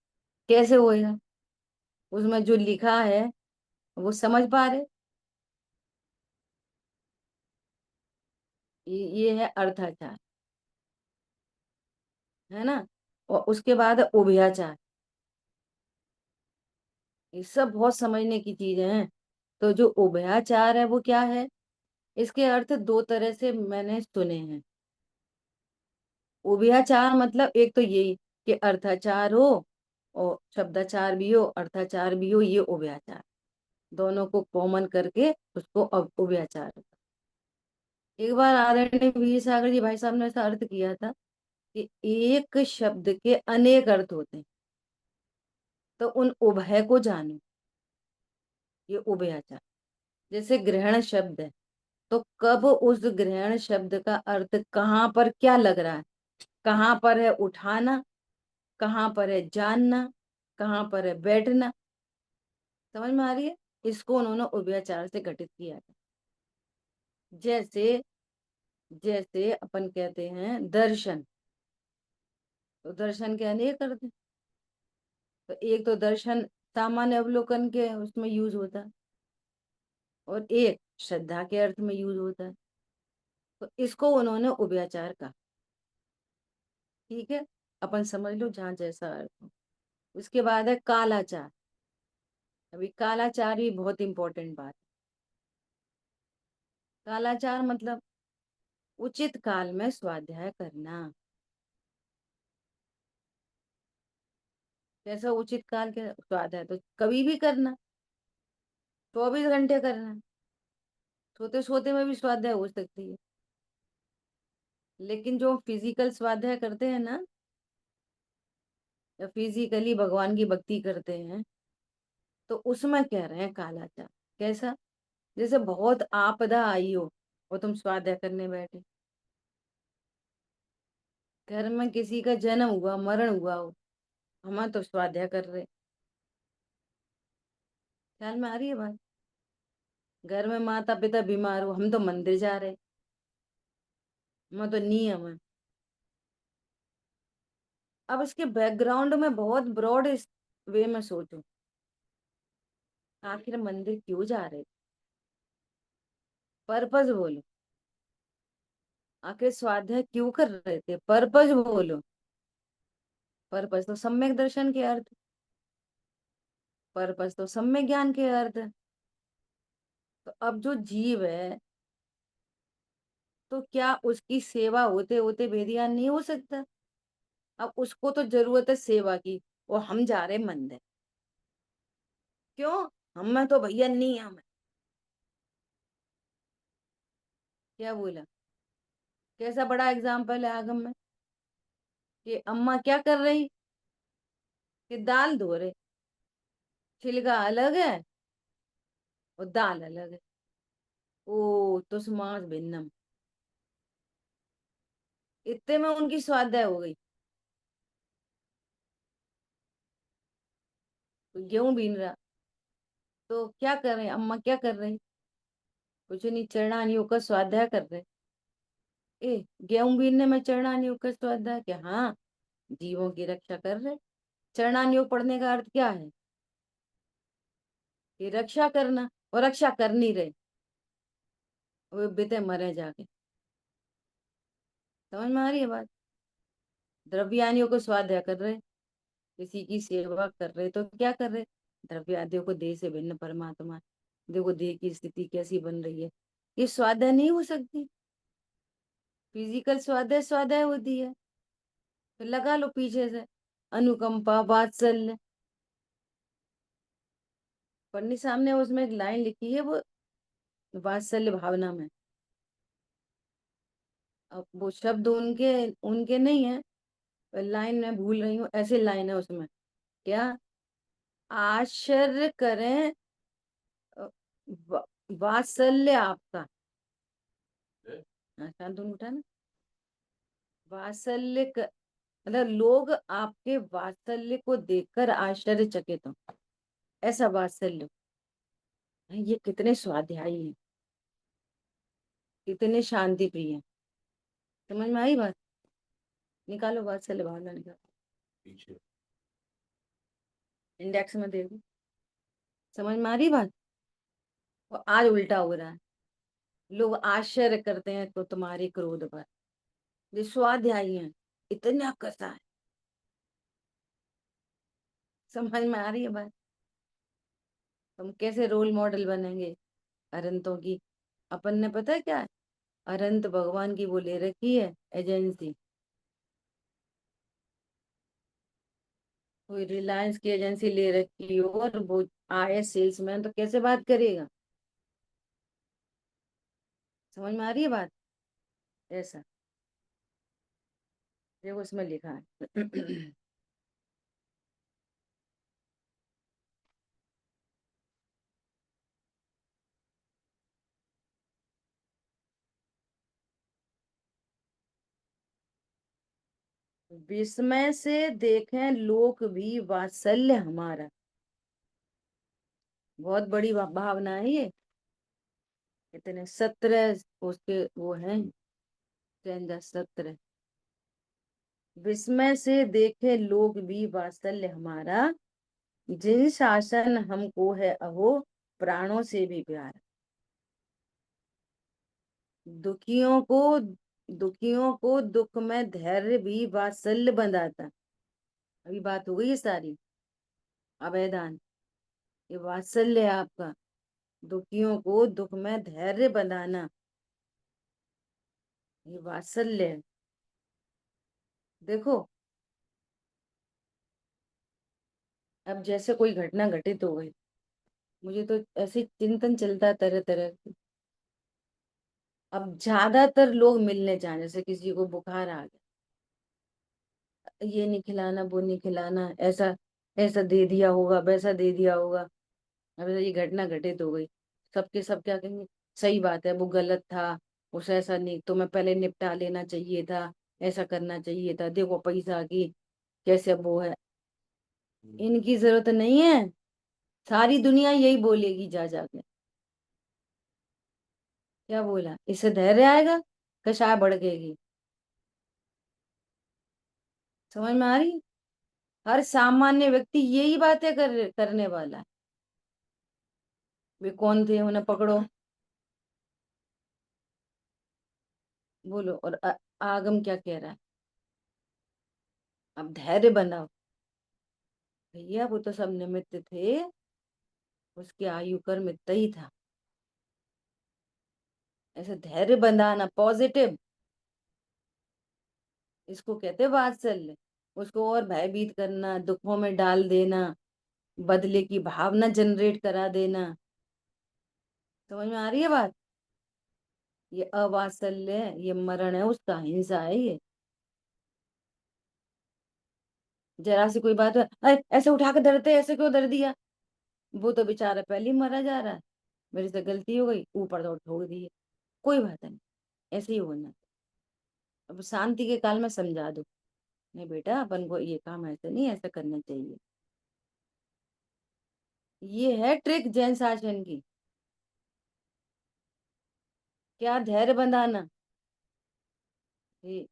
कैसे होएगा, उसमें जो लिखा है वो समझ पा रहे। ये है अर्थाचार, है ना। और उसके बाद है उभयाचार। ये सब बहुत समझने की चीजें हैं। तो जो उभयाचार है वो क्या है, इसके अर्थ दो तरह से मैंने सुने हैं। उभयाचार मतलब एक तो यही कि अर्थाचार हो और शब्दाचार भी हो, अर्थाचार भी हो, ये उभयाचार, दोनों को कॉमन करके उसको अब उभयाचार होता है। एक बार आदरणीय वीर सागर जी भाई साहब ने ऐसा अर्थ किया था कि एक शब्द के अनेक अर्थ होते हैं, तो उन उभय को जानो, ये उभयाचार। जैसे ग्रहण शब्द है, तो कब उस ग्रहण शब्द का अर्थ कहाँ पर क्या लग रहा है, कहाँ पर है उठाना, कहाँ पर है जानना, कहाँ पर है बैठना, समझ में आ रही है। इसको उन्होंने उभयाचार से घटित किया था। जैसे जैसे अपन कहते हैं दर्शन, तो दर्शन के अनेक अर्थ हैं। तो एक तो दर्शन सामान्य अवलोकन के उसमें यूज होता है, और एक श्रद्धा के अर्थ में यूज होता है। तो इसको उन्होंने उभयाचार कहा। ठीक है, अपन समझ लो जहां जैसा अर्थ हो। उसके बाद है कालाचार। अभी कालाचार भी बहुत इंपॉर्टेंट बात है। कालाचार मतलब उचित काल में स्वाध्याय करना। जैसा उचित काल के स्वाध्याय तो कभी भी करना, 24 घंटे करना, सोते सोते में भी स्वाध्याय हो सकती है। लेकिन जो फिजिकल स्वाध्याय करते हैं ना, या फिजिकली भगवान की भक्ति करते हैं, तो उसमें कह रहे हैं कालाचार। कैसा, जैसे बहुत आपदा आई हो और तुम स्वाध्याय करने बैठे, घर में किसी का जन्म हुआ, मरण हुआ हो, हम तो स्वाध्याय कर रहे, ख्याल में आ रही है बात। घर में माता पिता बीमार हो, हम तो मंदिर जा रहे, हम तो नियम है। अब इसके बैकग्राउंड में बहुत ब्रॉड वे में सोचो, आखिर मंदिर क्यों जा रहे, पर्पस बोलो, आखिर स्वाध्याय क्यों कर रहे थे, पर्पस बोलो। पर्पस तो सम्यक दर्शन के अर्थ, पर्पस तो सम्यक ज्ञान के अर्थ है। तो अब जो जीव है, तो क्या उसकी सेवा होते होते भेदियान नहीं हो सकता। अब उसको तो जरूरत है सेवा की, और हम जा रहे मंदिर, क्यों, हमें तो भैया नियम है। क्या बोला, कैसा बड़ा एग्जाम्पल है आगम में कि अम्मा क्या कर रही, कि दाल धो रहे, छिलका अलग है और दाल अलग है। ओ तस्मात् भिन्नम, इतने में उनकी स्वाध्याय हो गई। तो गेहूं बीन रहा, तो क्या कर रहे हैं अम्मा, क्या कर रही, कुछ नहीं, चरणानियों का स्वाध्याय कर रहे। ए गेहूं बीनने में चरणानियों का स्वाध्याय क्या? हाँ, जीवों की रक्षा कर रहे। चरणानियोग पढ़ने का अर्थ क्या है? कि रक्षा करना, और रक्षा कर नहीं रहे, वो बीते मरे जाके। समझ में आ रही है बात? द्रव्यानियों को स्वाध्याय कर रहे, किसी की सेवा कर रहे, तो क्या कर रहे? द्रव्यादियों को देह से भिन्न परमात्मा है। देखो देह की स्थिति कैसी बन रही है, ये स्वाध्याय नहीं हो सकती। फिजिकल स्वाध्याय स्वाध्याय होती है। फिर लगा लो पीछे से अनुकंपा वात्सल्य, पढ़ने सामने उसमें एक लाइन लिखी है, वो वात्सल्य भावना में। अब वो शब्द उनके उनके नहीं है, पर लाइन मैं भूल रही हूँ, ऐसे लाइन है उसमें। क्या? आश्चर्य करें अ, वा- वात्सल्य आपका। हाँ, शांतनु उठा ना। वात्सल्य मतलब लोग आपके वात्सल्य को देखकर आश्चर्यचकित हो, ऐसा वात्सल्य। ये कितने स्वाध्यायी हैं, कितने शांति प्रिय हैं। समझ में आई बात? निकालो वात्सल्य भावना, निकालो, इंडेक्स में देखो। समझ में आ रही बात? और आज उल्टा हो रहा है, लोग आश्चर्य करते हैं तो तुम्हारे क्रोध पर। जो स्वाध्यायी हैं, इतना कसा है। समझ में आ रही है बात? तुम कैसे रोल मॉडल बनेंगे अरंतों की? अपन ने पता है क्या है, अरंत भगवान की वो ले रखी है एजेंसी, कोई रिलायंस की एजेंसी ले रखी हो, और वो आए सेल्समैन, तो कैसे बात करेगा? समझ में आ रही है बात? ऐसा देखो उसमें लिखा है। विस्मय से देखें लोक भी वात्सल्य हमारा। बहुत बड़ी भावना है ये। इतने 17 उसके वो हैं, 17। विस्मय से देखे लोग भी वात्सल्य हमारा, जिन शासन हमको है अहो प्राणों से भी प्यार। दुखियों को दुखियों को दुख में धैर्य भी वात्सल्य बंधाता। अभी बात हो गई है सारी अभयदान, ये वात्सल्य है आपका। दुखियों को दुख में धैर्य बंधाना, ये वात्सल्य है। देखो, अब जैसे कोई घटना घटित हो गई, मुझे तो ऐसे चिंतन चलता है तरह तरह की। अब ज्यादातर लोग मिलने जाए, जैसे किसी को बुखार आ गया, ये नहीं खिलाना, वो नहीं खिलाना, ऐसा ऐसा दे दिया होगा, वैसा दे दिया होगा। अब ये घटना घटित हो गई, सबके सब क्या कहेंगे? सही बात है, वो गलत था, उसे ऐसा नहीं, तुम्हें पहले निपटा लेना चाहिए था, ऐसा करना चाहिए था, देखो पैसा की कैसे वो है। इनकी जरूरत नहीं है, सारी दुनिया यही बोलेगी जा जाके। क्या बोला? इससे धैर्य आएगा, कशाय भड़केगी। समझ में आ रही? हर सामान्य व्यक्ति यही बातें करने वाला है। वे कौन थे, उन्हें पकड़ो, बोलो। और आगम क्या कह रहा है? अब धैर्य बनाओ। भैया वो तो सब निमित्त थे, उसके आयु कर्म इतना ही था। ऐसे धैर्य बंधाना, पॉजिटिव, इसको कहते हैं वात्सल्य। उसको और भयभीत करना, दुखों में डाल देना, बदले की भावना जनरेट करा देना। समझ में आ रही है बात? ये अवात्सल्य है, ये मरण है उसका, हिंसा है ये। जरा सी कोई बात है, अरे ऐसे उठा के धरते, ऐसे क्यों धर दिया? वो तो बेचारा पहले ही मरा जा रहा है, मेरे से गलती हो गई, ऊपर तो ठोक दी है, कोई बात नहीं, ऐसे ही होना। अब शांति के काल में समझा दो, नहीं बेटा अपन को ये काम ऐसे नहीं, ऐसा करना चाहिए। ये है ट्रिक जैन शासन की। क्या धैर्य बंधाना। ये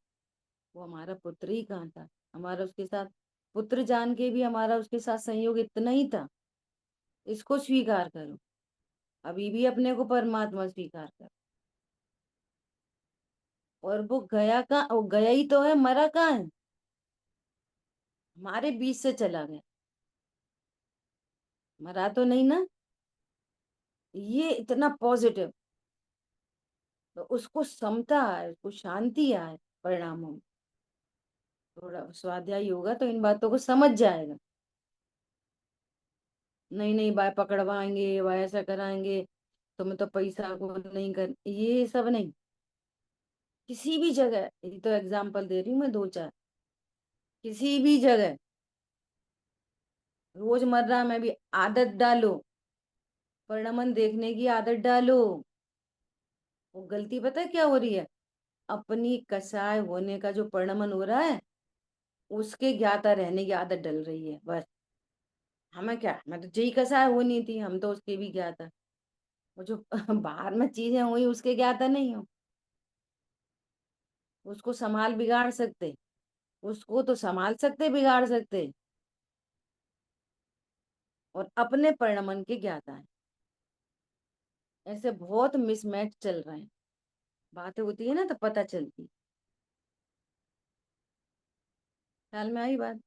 वो हमारा पुत्र ही कहाँ था, हमारा उसके साथ, पुत्र जान के भी हमारा उसके साथ संयोग इतना ही था। इसको स्वीकार करो, अभी भी अपने को परमात्मा स्वीकार करो। और वो गया कहाँ, वो गया ही तो है, मरा कहाँ है? हमारे बीच से चला गया, मरा तो नहीं ना। ये इतना पॉजिटिव, तो उसको समता आए, उसको शांति आए परिणामों में। थोड़ा स्वाध्याय होगा तो इन बातों को समझ जाएगा। नहीं नहीं भाई पकड़वाएंगे, भाई ऐसा कराएंगे, तुम्हें तो पैसा को नहीं कर, ये सब नहीं। किसी भी जगह, ये तो एग्जाम्पल दे रही हूँ मैं दो चार, किसी भी जगह रोजमर्रा में भी आदत डालो, परिणमन देखने की आदत डालो। वो गलती पता है क्या हो रही है? अपनी कसाय होने का जो परिणमन हो रहा है, उसके ज्ञाता रहने की आदत डल रही है बस। हमें क्या, मैं तो जई कसाय होनी थी, हम तो उसके भी ज्ञाता। वो जो बाहर में चीजें हुई उसके ज्ञाता नहीं हो, उसको संभाल बिगाड़ सकते, उसको तो संभाल सकते बिगाड़ सकते, और अपने परिणमन के ज्ञाता है। ऐसे बहुत मिसमैच चल रहे हैं, बातें होती है ना तो पता चलती। ख्याल में आई बात?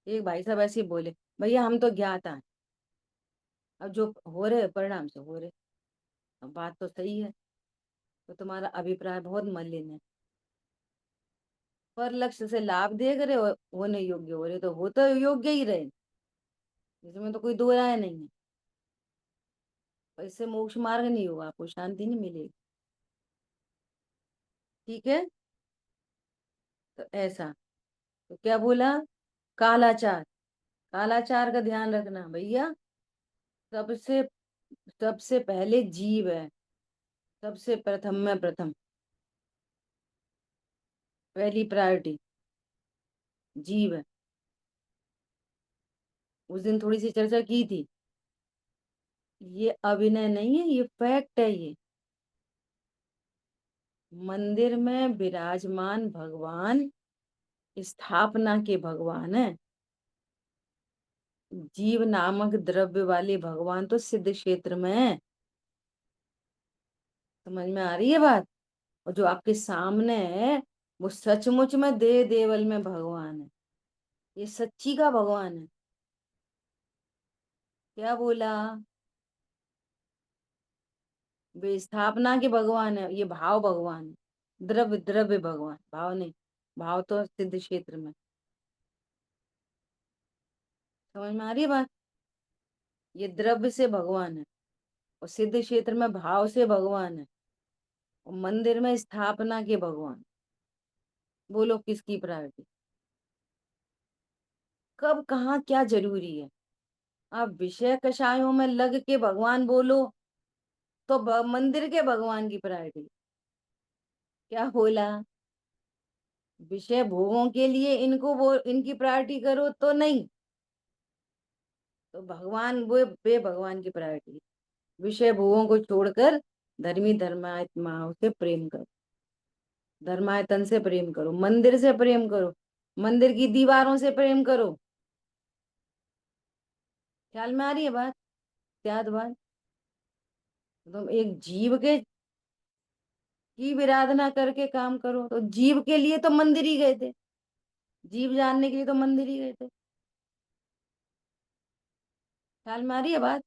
एक भाई साहब ऐसे ही बोले, भैया हम तो ज्ञाता हैं, अब जो हो रहे परिणाम से हो रहे। अब बात तो सही है, तो तुम्हारा अभिप्राय बहुत मलिन है। पर लक्ष्य से लाभ देख रहे हो, होने योग्य हो रहे, तो हो तो योग्य ही रहे, इसमें तो कोई दो राय नहीं है। और इससे मोक्ष मार्ग नहीं होगा, आपको शांति नहीं मिलेगी। ठीक है, तो ऐसा, तो क्या बोला? कालाचार, कालाचार का ध्यान रखना भैया। सबसे सबसे पहले जीव है, सबसे प्रथम में प्रथम, पहली प्रायोरिटी जीव है। उस दिन थोड़ी सी चर्चा की थी, ये अभिनय नहीं है, ये फैक्ट है ये। मंदिर में विराजमान भगवान स्थापना के भगवान है, जीव नामक द्रव्य वाले भगवान तो सिद्ध क्षेत्र में है। समझ में आ रही है बात? और जो आपके सामने है, वो सचमुच में देव देवल में भगवान है, ये सच्ची का भगवान है। क्या बोला? वे स्थापना के भगवान है, ये भाव भगवान है, द्रव्य द्रव्य भगवान, भाव नहीं। भाव तो सिद्ध क्षेत्र में। समझ में आ रही है बात? ये द्रव्य से भगवान है, और सिद्ध क्षेत्र में भाव से भगवान है, और मंदिर में स्थापना के भगवान। बोलो किसकी प्रायोरिटी? कब कहाँ क्या जरूरी है? आप विषय कषायों में लग के भगवान बोलो, तो मंदिर के भगवान की प्रायोरिटी। क्या बोला? विषय भोगों के लिए इनको वो इनकी प्रायोरिटी करो तो नहीं, तो भगवान वो बे भगवान की प्रायोरिटी। विषय भोगों को छोड़कर धर्मी धर्मात्माओं से प्रेम करो, धर्मायतन से प्रेम करो, मंदिर से प्रेम करो, मंदिर की दीवारों से प्रेम करो। ख्याल में आ रही है बात? त्याद बात। तुम एक जीव के की विराधना करके काम करो, तो जीव के लिए तो मंदिर ही गए थे, जीव जानने के लिए तो मंदिर ही गए थे। ख्याल में आ रही है बात?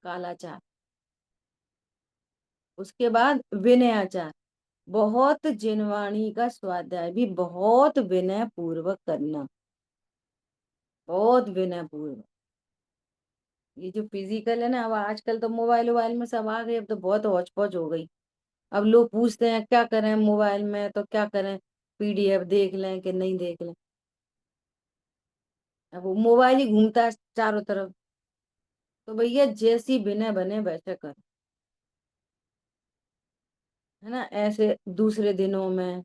कालाचार, उसके बाद विनयाचार, बहुत जिनवाणी का स्वाध्याय भी बहुत विनय पूर्वक करना, बहुत विनय पूर्वक। ये जो फिजिकल है ना, अब आजकल तो मोबाइल वोबाइल में सब आ गए, अब तो बहुत हौच पौच हो गई। अब लोग पूछते हैं क्या करें मोबाइल में, तो क्या करें, पीडीएफ देख लें कि नहीं देख लें। अब वो मोबाइल ही घूमता है चारों तरफ। तो भैया जैसी विनय बने वैसे कर, है ना। ऐसे दूसरे दिनों में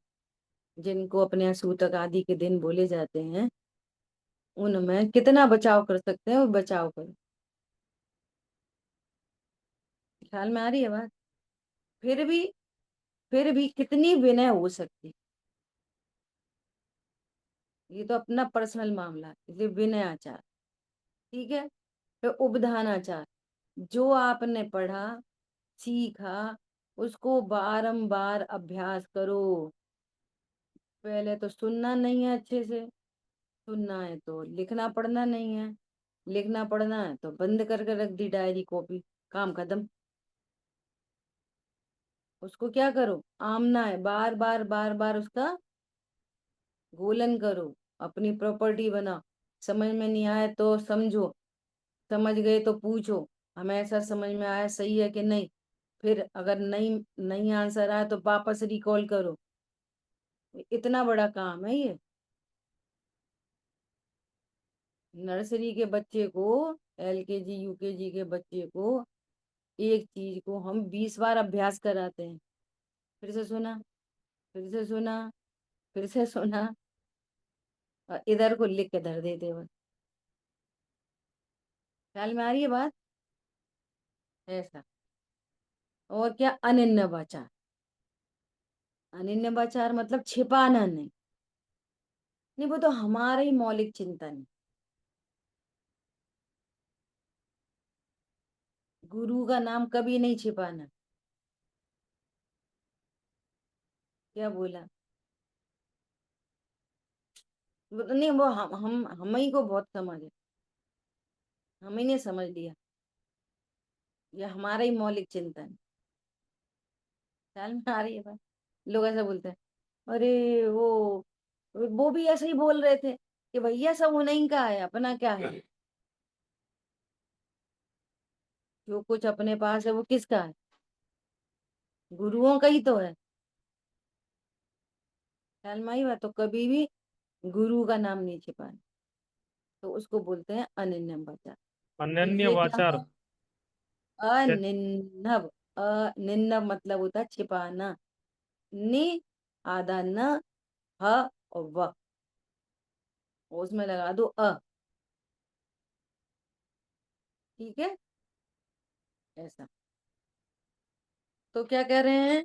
जिनको अपने सूतक आदि के दिन बोले जाते हैं, उनमें कितना बचाव कर सकते हैं वो बचाव करो। ख्याल में आ रही है बात। फिर भी फिर भी कितनी विनय हो सकती, ये तो अपना पर्सनल मामला है, इसलिए विनय आचार। ठीक है। फिर उपधान आचार, जो आपने पढ़ा सीखा उसको बारंबार अभ्यास करो। पहले तो सुनना नहीं है अच्छे से, सुनना है तो लिखना पढ़ना नहीं है, लिखना पढ़ना है तो बंद करके रख दी डायरी कॉपी, काम खत्म। उसको क्या करो, आमना है, बार बार बार बार उसका गोलन करो, अपनी प्रॉपर्टी बनाओ। समझ में नहीं आए तो समझो, समझ गए तो पूछो हमें ऐसा समझ में आया, सही है कि नहीं। फिर अगर नहीं नहीं आंसर आया तो वापस रिकॉल करो। इतना बड़ा काम है ये। नर्सरी के बच्चे को, एलकेजी यूकेजी के बच्चे को एक चीज को हम 20 बार अभ्यास कराते हैं। फिर से सुना, फिर से सुना, फिर से सुना, और इधर को लिख के धर देते बस। ख्याल में आ रही है बात। ऐसा। और क्या, अनन्य वाचार। अनन्य वाचार मतलब छिपाना नहीं, नहीं वो तो हमारा ही मौलिक चिंतन है। गुरु का नाम कभी नहीं छिपाना। क्या बोला, वो तो नहीं, वो हम ही को बहुत समझ है, हम ही ने समझ लिया, ये हमारा ही मौलिक चिंतन है। ख्याल में आ रही है बात। लोग ऐसा बोलते हैं, अरे वो भी ऐसे ही बोल रहे थे कि भैया सब उन्हीं का है, अपना क्या है। जो कुछ अपने पास है वो किसका है, गुरुओं का ही तो है। ख्याल में आई बात। तो कभी भी गुरु का नाम नहीं छिपाना, तो उसको बोलते हैं अनिन्नम वाचा। तो अनन्य ये क्या वाचार। है, अनिन्नव। अनिन्नव मतलब होता है छिपाना। नि, आधा न, ह और व, उसमें लगा दो अ। ठीक है। ऐसा। तो क्या कह रहे हैं,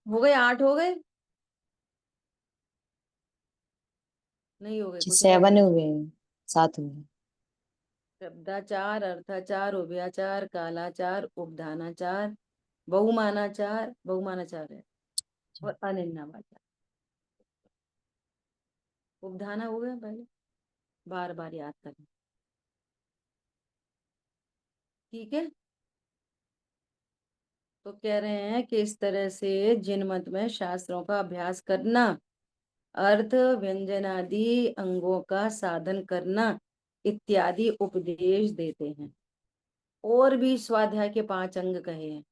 हो गए 8 हो गए, नहीं हो गए, कुछ रह सेवन गए। हुए हैं, 7 हुए हैं। शब्दाचार, अर्थाचार, उभयाचार, कालाचार, उपधानाचार, बहुमानाचार, बहुमानाचार है, और अनिन्नावाचार। उपधाना हो गया पहले, बार बार याद करना। ठीक है। तो कह रहे हैं कि इस तरह से जिन मत में शास्त्रों का अभ्यास करना, अर्थ व्यंजन आदि अंगों का साधन करना इत्यादि उपदेश देते हैं। और भी स्वाध्याय के 5 अंग कहे हैं,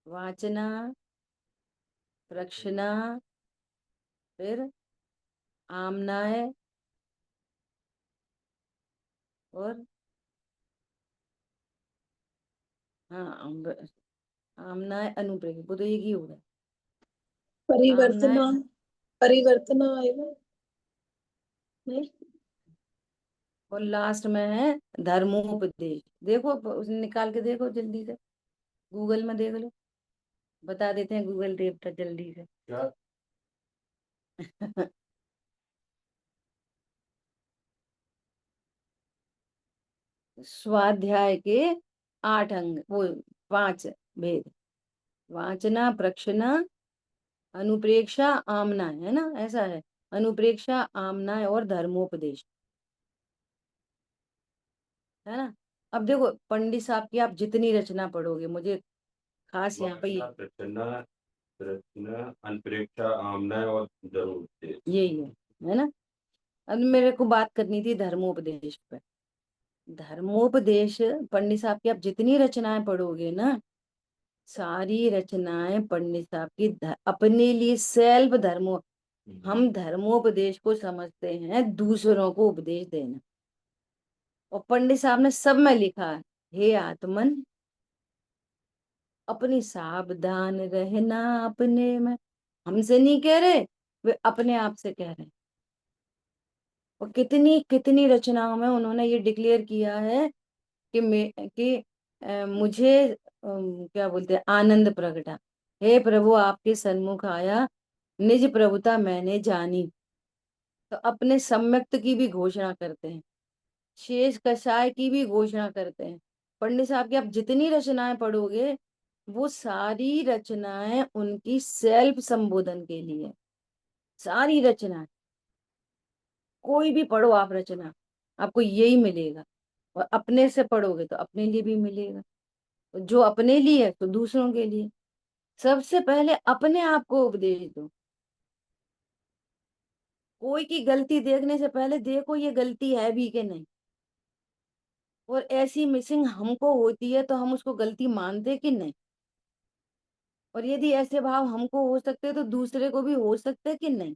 वाचना, प्रक्षना, फिर आमनाय, और हाँ आमनाय अनुप्रेम, वो तो एक ही होगा। आमनाय, परिवर्तना, परिवर्तना आएगा नहीं। और लास्ट में है धर्मोपदेश। देखो उसने निकाल के देखो जल्दी से, गूगल में देख लो, बता देते हैं गूगल देवता जल्दी से। क्या स्वाध्याय के 8 अंग, वो 5 भेद, वाचना, प्रक्षना, अनुप्रेक्षा, आमना, है ना, ऐसा है। अनुप्रेक्षा, आमना और धर्मोपदेश, है ना। अब देखो पंडित साहब की आप जितनी रचना पढ़ोगे, मुझे खास यहाँ पे रचना, रचना, अनपेक्षा, आमना और जरूर यही है ना। अब मेरे को बात करनी थी धर्मोपदेश पर। धर्मोपदेश पंडित साहब की आप जितनी रचनाएं पढ़ोगे ना, सारी रचनाएं पंडित साहब की अपने लिए सेल्फ धर्मो, हम धर्मोपदेश को समझते हैं दूसरों को उपदेश देना, और पंडित साहब ने सब में लिखा है, हे आत्मन अपनी सावधान रहना अपने में। हमसे नहीं कह रहे, वे अपने आप से कह रहे हैं। और कितनी कितनी रचनाओं में उन्होंने ये डिक्लेयर किया है कि मुझे क्या बोलते हैं, आनंद प्रगटा, हे प्रभु आपके सन्मुख आया, निज प्रभुता मैंने जानी। तो अपने सम्यक्त की भी घोषणा करते हैं, शेष कषाय की भी घोषणा करते हैं। पंडित साहब की आप जितनी रचनाएं पढ़ोगे, वो सारी रचनाएं उनकी सेल्फ संबोधन के लिए, सारी रचनाएं, कोई भी पढ़ो आप रचना, आपको यही मिलेगा। और अपने से पढ़ोगे तो अपने लिए भी मिलेगा, तो जो अपने लिए है तो दूसरों के लिए। सबसे पहले अपने आप को उपदेश दो। कोई की गलती देखने से पहले देखो ये गलती है भी कि नहीं, और ऐसी मिसिंग हमको होती है तो हम उसको गलती मानते कि नहीं, और यदि ऐसे भाव हमको हो सकते तो दूसरे को भी हो सकते कि नहीं।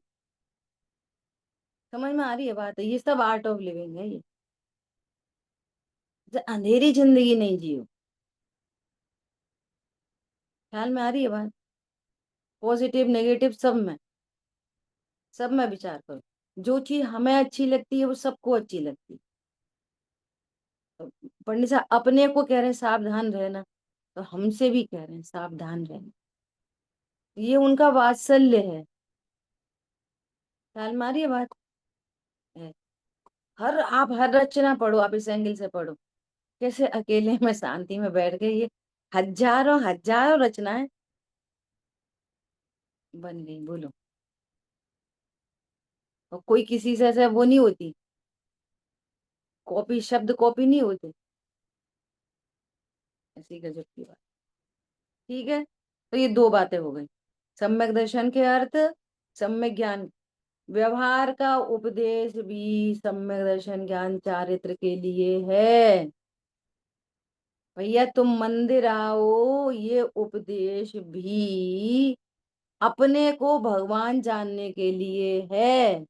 समझ में आ रही है बात? है ये सब आर्ट ऑफ लिविंग है। ये अंधेरी जिंदगी नहीं जियो। ख्याल में आ रही है बात? पॉजिटिव नेगेटिव सब में विचार करो। जो चीज हमें अच्छी लगती है वो सबको अच्छी लगती है। तो पंडित साहब अपने को कह रहे हैं सावधान रहना, तो हमसे भी कह रहे हैं सावधान रहना। ये उनका वात्सल्य है। ख्याल में आ रही है बात? है। आप हर रचना पढ़ो, आप इस एंगल से पढ़ो, कैसे अकेले में शांति में बैठ के ये हजारों हजारों रचनाएं बन गई। बोलो, और कोई किसी से ऐसे वो नहीं होती, कॉपी शब्द कॉपी नहीं होते, ऐसी गजब की बात। ठीक है, तो ये दो बातें हो गई। सम्यक दर्शन के अर्थ, सम्यक ज्ञान, व्यवहार का उपदेश भी सम्यक दर्शन ज्ञान चारित्र के लिए है। भैया तुम मंदिर आओ, ये उपदेश भी अपने को भगवान जानने के लिए है।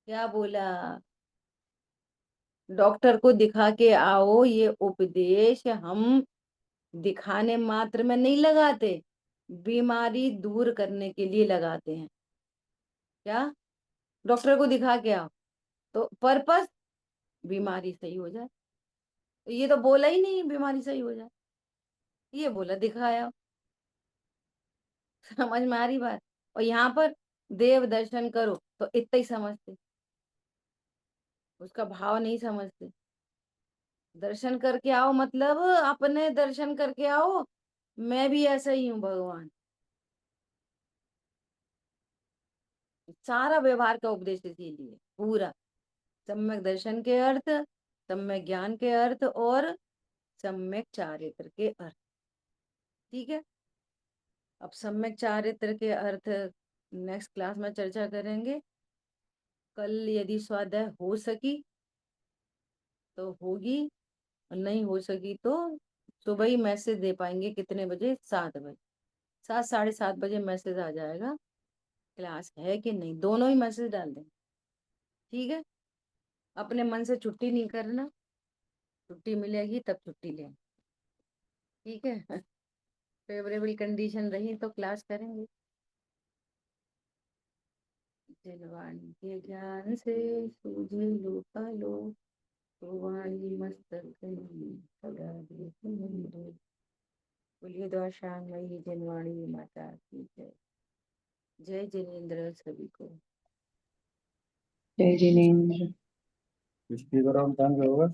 क्या बोला? डॉक्टर को दिखा के आओ, ये उपदेश हम दिखाने मात्र में नहीं लगाते, बीमारी दूर करने के लिए लगाते हैं। क्या? डॉक्टर को दिखा के आओ तो पर्पस बीमारी सही हो जाए। तो ये तो बोला ही नहीं बीमारी सही हो जाए, ये बोला दिखाया। समझ में आ रही बात? और यहाँ पर देव दर्शन करो तो इतना ही समझते, उसका भाव नहीं समझते। दर्शन करके आओ मतलब अपने दर्शन करके आओ, मैं भी ऐसा ही हूँ भगवान। सारा व्यवहार का उपदेश इसीलिए पूरा, सम्यक दर्शन के अर्थ, सम्यक ज्ञान के अर्थ, और सम्यक चारित्र के अर्थ। ठीक है, अब सम्यक चारित्र के अर्थ नेक्स्ट क्लास में चर्चा करेंगे। कल यदि स्वाध्याय हो सकी तो होगी, और नहीं हो सकी तो सुबह ही मैसेज दे पाएंगे। कितने बजे? 7 बजे, 7 7:30 बजे मैसेज आ जाएगा क्लास है कि नहीं, दोनों ही मैसेज डाल दें। ठीक है, अपने मन से छुट्टी नहीं करना, छुट्टी मिलेगी तब छुट्टी लें। ठीक है, फेवरेबल कंडीशन रही तो क्लास करेंगे। जलवाणी के ज्ञान से सूझे लो तो वाणी मस्तक गई, सदा देख निंदो। बोलिए द्वाशांग वही जनवाणी माता की जय। जय जिनेन्द्र सभी को। जय जिनेन्द्र। इसकी बार हम होगा।